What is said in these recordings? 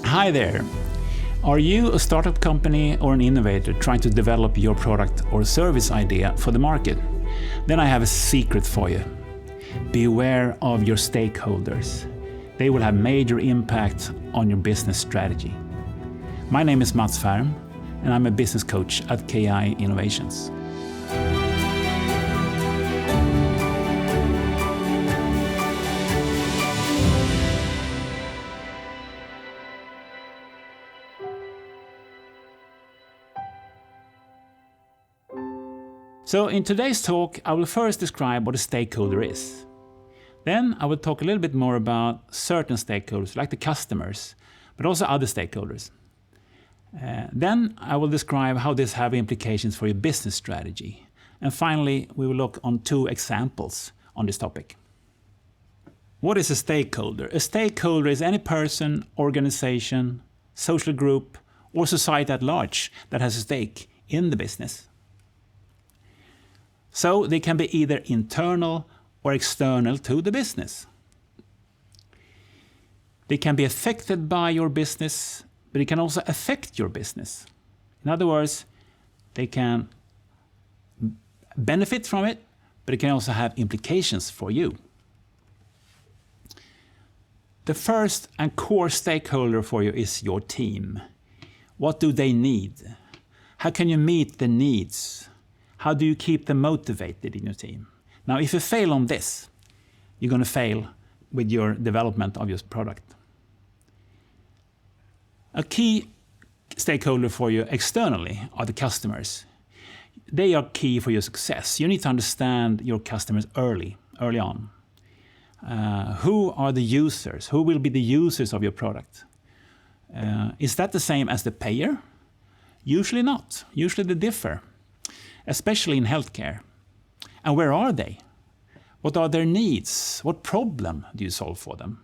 Hi there. Are you a startup company or an innovator trying to develop your product or service idea for the market? Then I have a secret for you. Beware of your stakeholders. They will have major impact on your business strategy. My name is Ferm, and I'm a business coach at KI Innovations. So in today's talk, I will first describe what a stakeholder is. Then I will talk a little bit more about certain stakeholders, like the customers, but also other stakeholders. Then I will describe how this has implications for your business strategy. And finally, we will look on 2 examples on this topic. What is a stakeholder? A stakeholder is any person, organization, social group, or society at large that has a stake in the business. So they can be either internal or external to the business. They can be affected by your business, but it can also affect your business. In other words, they can benefit from it, but it can also have implications for you. The first and core stakeholder for you is your team. What do they need? How can you meet the needs? How do you keep them motivated in your team? Now, if you fail on this, you're going to fail with your development of your product. A key stakeholder for you externally are the customers. They are key for your success. You need to understand your customers early on. Who are the users? Who will be the users of your product? Is that the same as the payer? Usually not. Usually they differ, especially in healthcare. And where are they? What are their needs? What problem do you solve for them?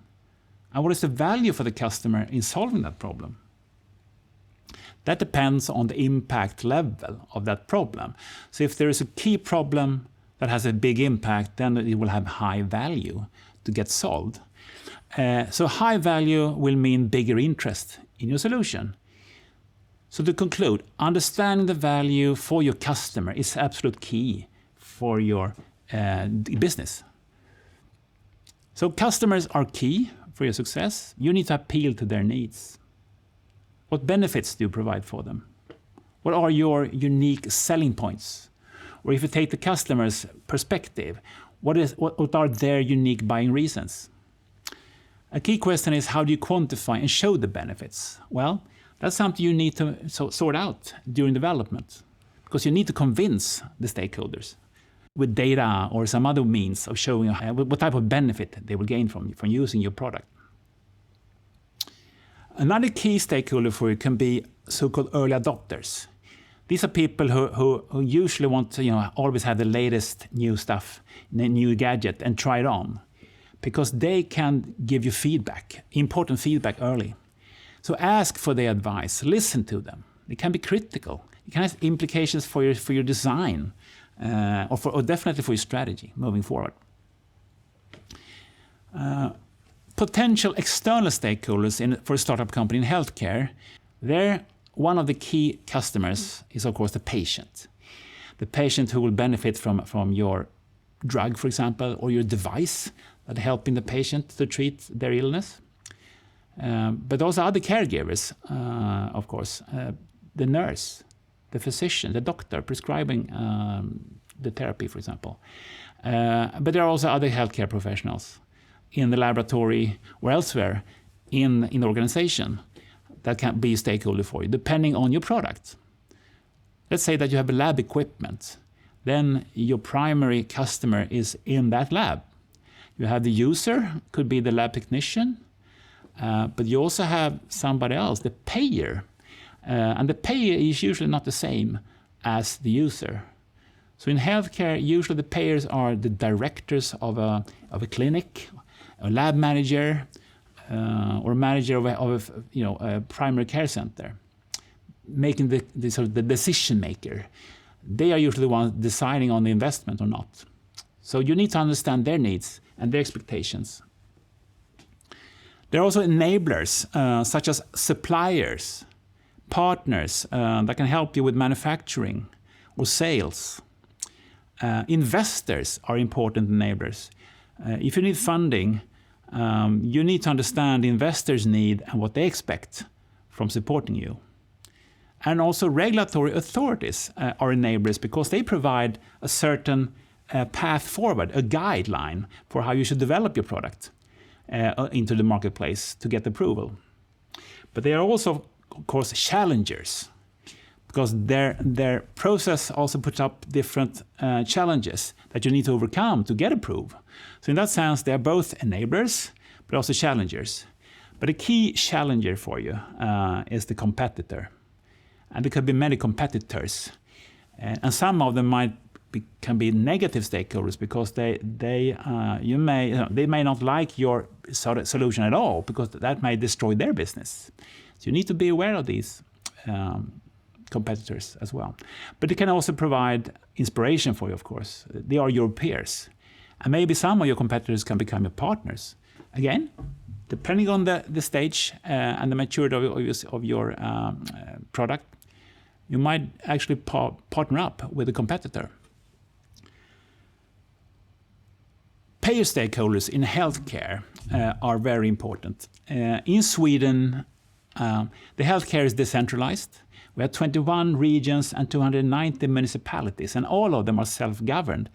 And what is the value for the customer in solving that problem? That depends on the impact level of that problem. So if there is a key problem that has a big impact, then it will have high value to get solved. So high value will mean bigger interest in your solution. So to conclude, understanding the value for your customer is absolute key for your business. So customers are key for your success. You need to appeal to their needs. What benefits do you provide for them? What are your unique selling points? Or if you take the customer's perspective, what are their unique buying reasons? A key question is, how do you quantify and show the benefits? Well, that's something you need to sort out during development, because you need to convince the stakeholders with data or some other means of showing what type of benefit they will gain from using your product. Another key stakeholder for you can be so-called early adopters. These are people who usually want to always have the latest new stuff, new gadget, and try it on, because they can give you feedback, important feedback early. So ask for their advice, listen to them. It can be critical. It can have implications for your design, or definitely for your strategy moving forward. Potential external stakeholders for a startup company in healthcare, one of the key customers is, of course, the patient. The patient who will benefit from your drug, for example, or your device that helping the patient to treat their illness. But also other caregivers, of course, the nurse, the physician, the doctor prescribing the therapy, for example. But there are also other healthcare professionals in the laboratory or elsewhere in the organization that can be a stakeholder for you, depending on your product. Let's say that you have a lab equipment. Then your primary customer is in that lab. You have the user, could be the lab technician, but you also have somebody else, the payer. And the payer is usually not the same as the user. So in healthcare, usually the payers are the directors of a clinic, a lab manager, or manager of a primary care center, making the sort of the decision maker. They are usually the ones deciding on the investment or not. So you need to understand their needs and their expectations. There are also enablers, such as suppliers, partners that can help you with manufacturing or sales. Investors are important enablers. If you need funding, you need to understand the investors' need and what they expect from supporting you. And also regulatory authorities are enablers because they provide a certain path forward, a guideline for how you should develop your product into the marketplace to get approval. But they are also, of course, challengers, because their process also puts up different challenges that you need to overcome to get approved. So in that sense, they are both enablers, but also challengers. But a key challenger for you is the competitor. And there could be many competitors. And some of them can be negative stakeholders because they may not like your solution at all, because that may destroy their business. So you need to be aware of these competitors as well. But they can also provide inspiration for you, of course. They are your peers. And maybe some of your competitors can become your partners. Again, depending on the stage and the maturity of your product, you might actually partner up with a competitor. Payer stakeholders in healthcare are very important. In Sweden, the healthcare is decentralized. We have 21 regions and 290 municipalities, and all of them are self-governed,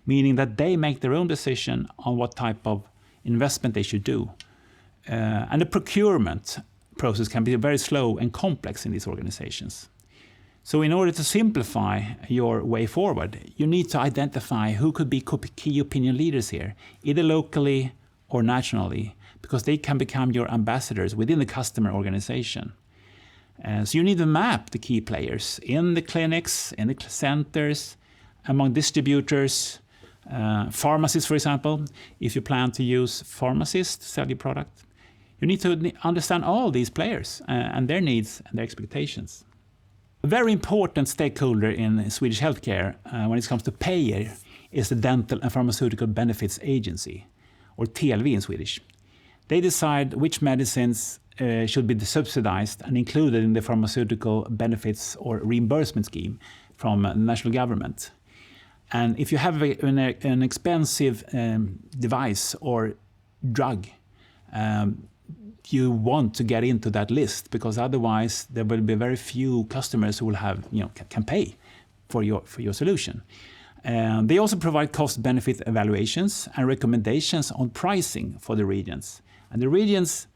meaning that they make their own decision on what type of investment they should do. And the procurement process can be very slow and complex in these organizations. So in order to simplify your way forward, you need to identify who could be key opinion leaders here, either locally or nationally, because they can become your ambassadors within the customer organization. So you need to map the key players in the clinics, in the centers, among distributors, pharmacists, for example. If you plan to use pharmacists to sell your product, you need to understand all these players and their needs and their expectations. A very important stakeholder in Swedish healthcare when it comes to payer is the Dental and Pharmaceutical Benefits Agency, or TLV in Swedish. They decide which medicines should be subsidized and included in the pharmaceutical benefits or reimbursement scheme from the national government. And if you have an expensive device or drug, you want to get into that list, because otherwise there will be very few customers who will can pay for your solution. They also provide cost-benefit evaluations and recommendations on pricing for the regions. And the regions,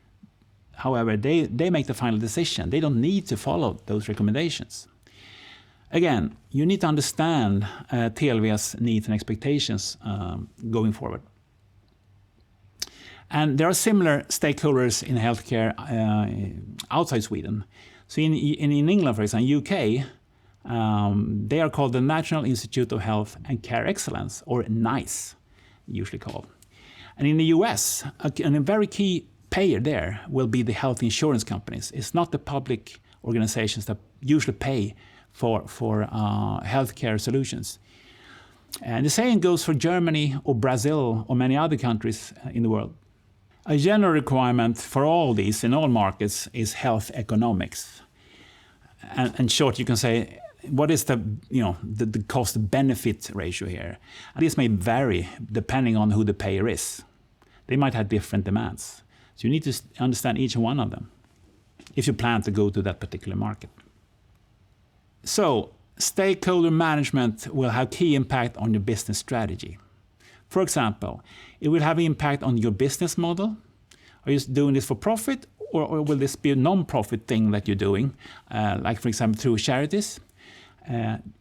however, they make the final decision. They don't need to follow those recommendations. Again, you need to understand TLV's needs and expectations going forward. And there are similar stakeholders in healthcare outside Sweden. So in England, for example, UK, they are called the National Institute of Health and Care Excellence, or NICE, usually called. And in the US, a very key payer there will be the health insurance companies. It's not the public organizations that usually pay for healthcare solutions. And the same goes for Germany or Brazil or many other countries in the world. A general requirement for all these in all markets is health economics. And in short, you can say, what is the cost-benefit ratio here? And this may vary depending on who the payer is. They might have different demands. So you need to understand each one of them if you plan to go to that particular market. So stakeholder management will have key impact on your business strategy. For example, it will have impact on your business model. Are you doing this for profit, or will this be a non-profit thing that you're doing, like, for example, through charities?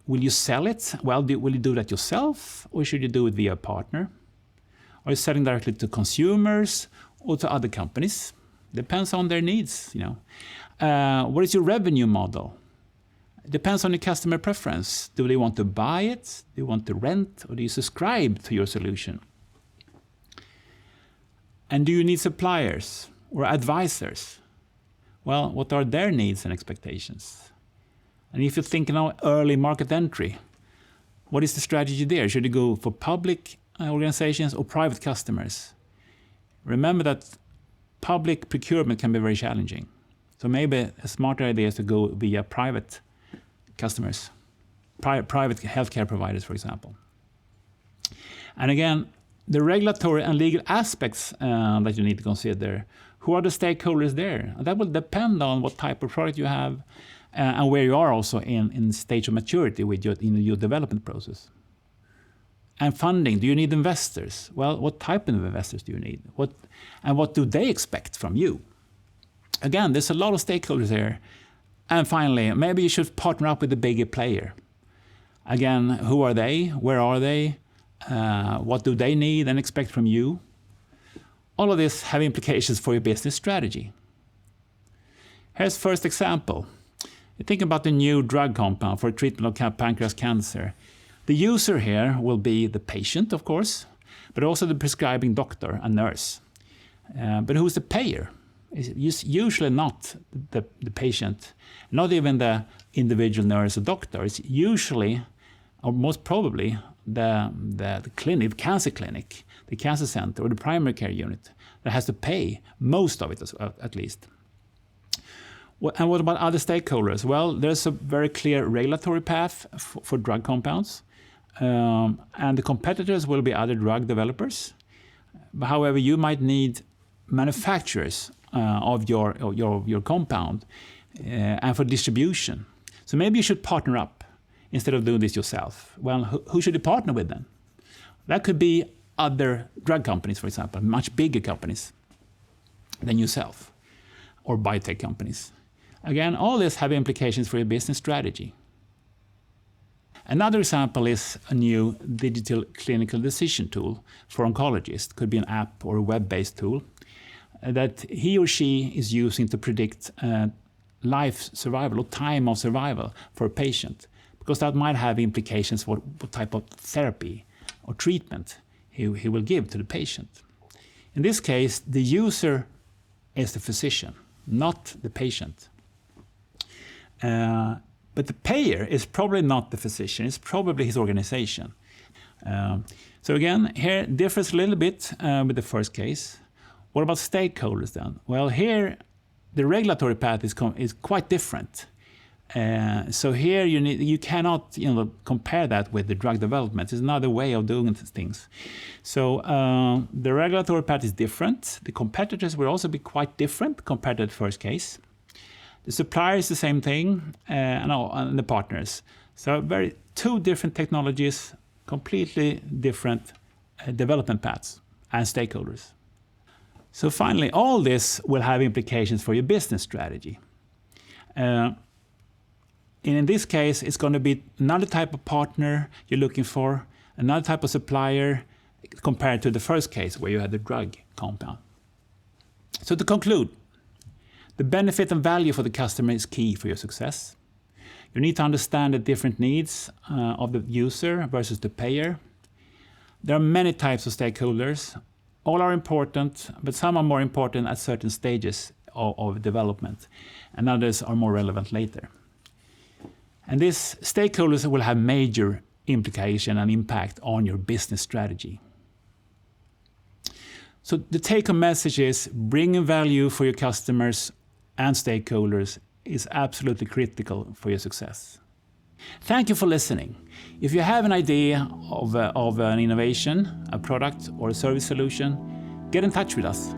Will you sell it? Well, will you do that yourself, or should you do it via a partner? Are you selling directly to consumers or to other companies? Depends on their needs. What is your revenue model? It depends on the customer preference. Do they want to buy it? Do you want to rent? Or do you subscribe to your solution? And do you need suppliers or advisors? Well, what are their needs and expectations? And if you're thinking of early market entry, what is the strategy there? Should you go for public organizations or private customers? Remember that public procurement can be very challenging. So maybe a smarter idea is to go via private customers, private healthcare providers, for example. And again, the regulatory and legal aspects that you need to consider. Who are the stakeholders there? That will depend on what type of product you have and where you are also in the stage of maturity with your development process. And funding, do you need investors? Well, what type of investors do you need? What do they expect from you? Again, there's a lot of stakeholders here. And finally, maybe you should partner up with a bigger player. Again, who are they? Where are they? What do they need and expect from you? All of this have implications for your business strategy. Here's first example. You think about the new drug compound for treatment of pancreas cancer. The user here will be the patient, of course, but also the prescribing doctor and nurse. But who's the payer? It's usually not the patient, not even the individual nurse or doctor. It's usually, or most probably, the clinic, the cancer clinic, the cancer center, or the primary care unit that has to pay most of it, at least. And what about other stakeholders? Well, there's a very clear regulatory path for drug compounds, and the competitors will be other drug developers. However, you might need manufacturers of your compound and for distribution. So maybe you should partner up instead of doing this yourself. Well, who should you partner with then? That could be other drug companies, for example, much bigger companies than yourself, or biotech companies. Again, all this have implications for your business strategy. Another example is a new digital clinical decision tool for oncologists. Could be an app or a web-based tool that he or she is using to predict life survival or time of survival for a patient, because that might have implications for what type of therapy or treatment he will give to the patient. In this case, the user is the physician, not the patient. But the payer is probably not the physician, it's probably his organization. So again, here differs a little bit with the first case. What about stakeholders then? Well, here the regulatory path is quite different. So here you cannot compare that with the drug development. It's another way of doing things. So the regulatory path is different. The competitors will also be quite different compared to the first case. The supplier is the same thing, and the partners. So two different technologies, completely different development paths and stakeholders. So finally, all this will have implications for your business strategy. In this case, it's going to be another type of partner you're looking for, another type of supplier compared to the first case where you had the drug compound. So to conclude, the benefit and value for the customer is key for your success. You need to understand the different needs of the user versus the payer. There are many types of stakeholders. All are important, but some are more important at certain stages of development, and others are more relevant later. And these stakeholders will have major implication and impact on your business strategy. So the take-home message is bringing value for your customers and stakeholders is absolutely critical for your success. Thank you for listening. If you have an idea of an innovation, a product or a service solution, get in touch with us.